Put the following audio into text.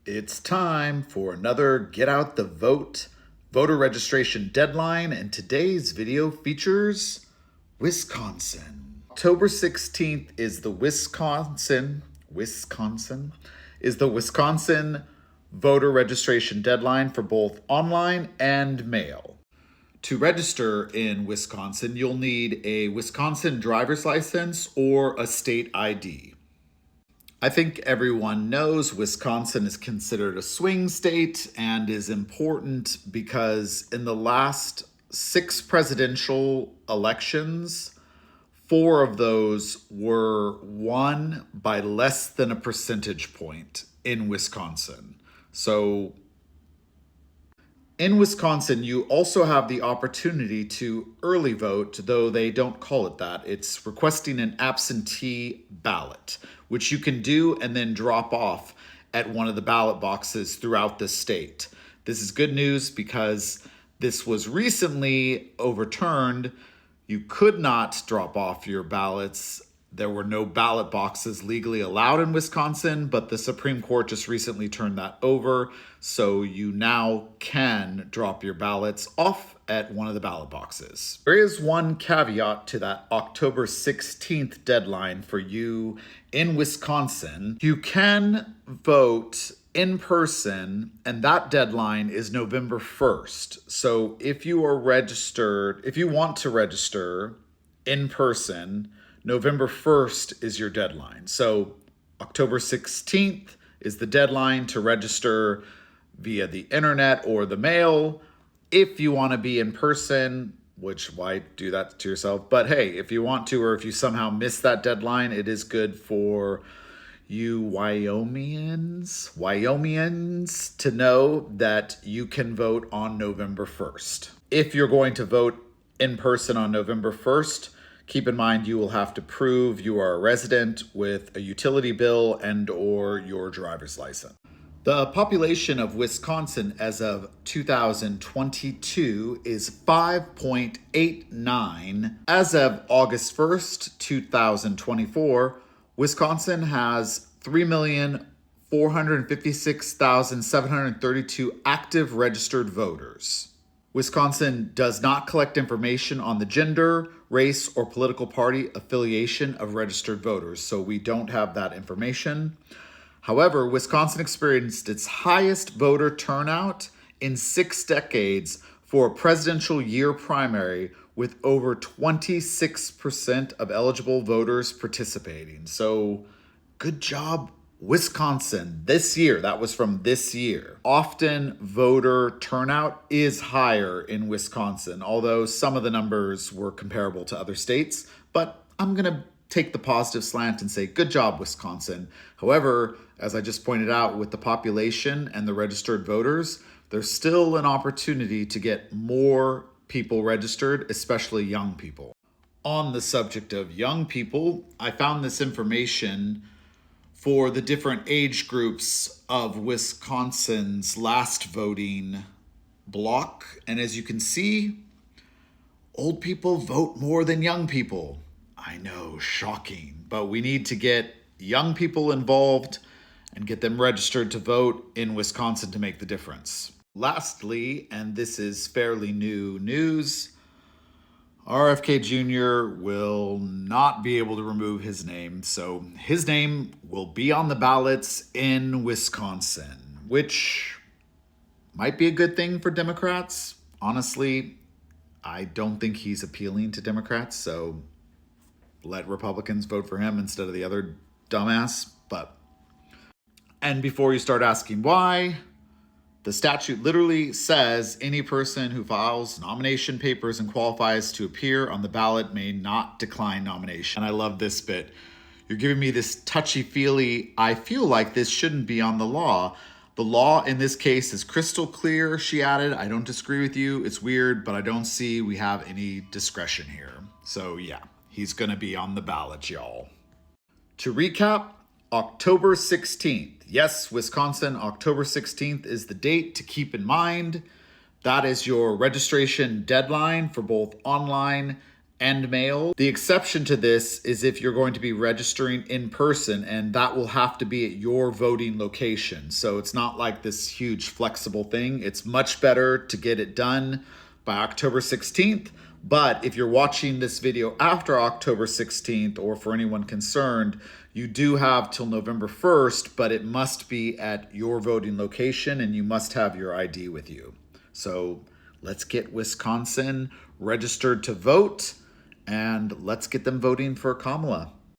It's time for another Get Out the Vote voter registration deadline, and today's video features Wisconsin. October 16th is the Wisconsin voter registration deadline for both online and mail. To register in Wisconsin, you'll need a Wisconsin driver's license or a state ID. I think everyone knows Wisconsin is considered a swing state and is important because in the last 6 presidential elections, 4 of those were won by less than a percentage point in Wisconsin. So in Wisconsin, you also have the opportunity to early vote, though they don't call it that. It's requesting an absentee ballot, which you can do and then drop off at one of the ballot boxes throughout the state. This is good news because this was recently overturned. You could not drop off your ballots. There were no ballot boxes legally allowed in Wisconsin, but the Supreme Court just recently turned that over. So you now can drop your ballots off at one of the ballot boxes. There is one caveat to that October 16th deadline for you in Wisconsin. You can vote in person, and that deadline is November 1st. So if you want to register in person, November 1st is your deadline. So October 16th is the deadline to register via the internet or the mail. If you want to be in person, which why do that to yourself? But hey, if you want to, or if you somehow miss that deadline, it is good for you Wyomingians to know that you can vote on November 1st. If you're going to vote in person on November 1st, keep in mind you will have to prove you are a resident with a utility bill and or your driver's license. The population of Wisconsin as of 2022 is 5.89. As of August 1st, 2024, Wisconsin has 3,456,732 active registered voters. Wisconsin does not collect information on the gender, race, or political party affiliation of registered voters, so we don't have that information. However, Wisconsin experienced its highest voter turnout in 6 decades for a presidential year primary, with over 26% of eligible voters participating. So good job, Wisconsin. This year, that was from this year. Often voter turnout is higher in Wisconsin, although some of the numbers were comparable to other states. But I'm going to take the positive slant and say, good job, Wisconsin. However, as I just pointed out, with the population and the registered voters, there's still an opportunity to get more people registered, especially young people. On the subject of young people, I found this information for the different age groups of Wisconsin's last voting block. And as you can see, old people vote more than young people. I know, shocking, but we need to get young people involved and get them registered to vote in Wisconsin to make the difference. Lastly, and this is fairly new news, RFK Jr. will not be able to remove his name, so his name will be on the ballots in Wisconsin, which might be a good thing for Democrats. Honestly, I don't think he's appealing to Democrats, so let Republicans vote for him instead of the other dumbass. And before you start asking why, the statute literally says any person who files nomination papers and qualifies to appear on the ballot may not decline nomination. And I love this bit. You're giving me this touchy-feely, I feel like this shouldn't be on the law. The law in this case is crystal clear, she added. I don't disagree with you. It's weird, but I don't see we have any discretion here. So yeah, he's gonna be on the ballot, y'all. To recap, October 16th. Yes, Wisconsin, October 16th is the date to keep in mind. That is your registration deadline for both online and mail. The exception to this is if you're going to be registering in person, and that will have to be at your voting location. So it's not like this huge flexible thing. It's much better to get it done by October 16th. But if you're watching this video after October 16th, or for anyone concerned, you do have till November 1st, but it must be at your voting location and you must have your ID with you. So let's get Wisconsin registered to vote, and let's get them voting for Kamala.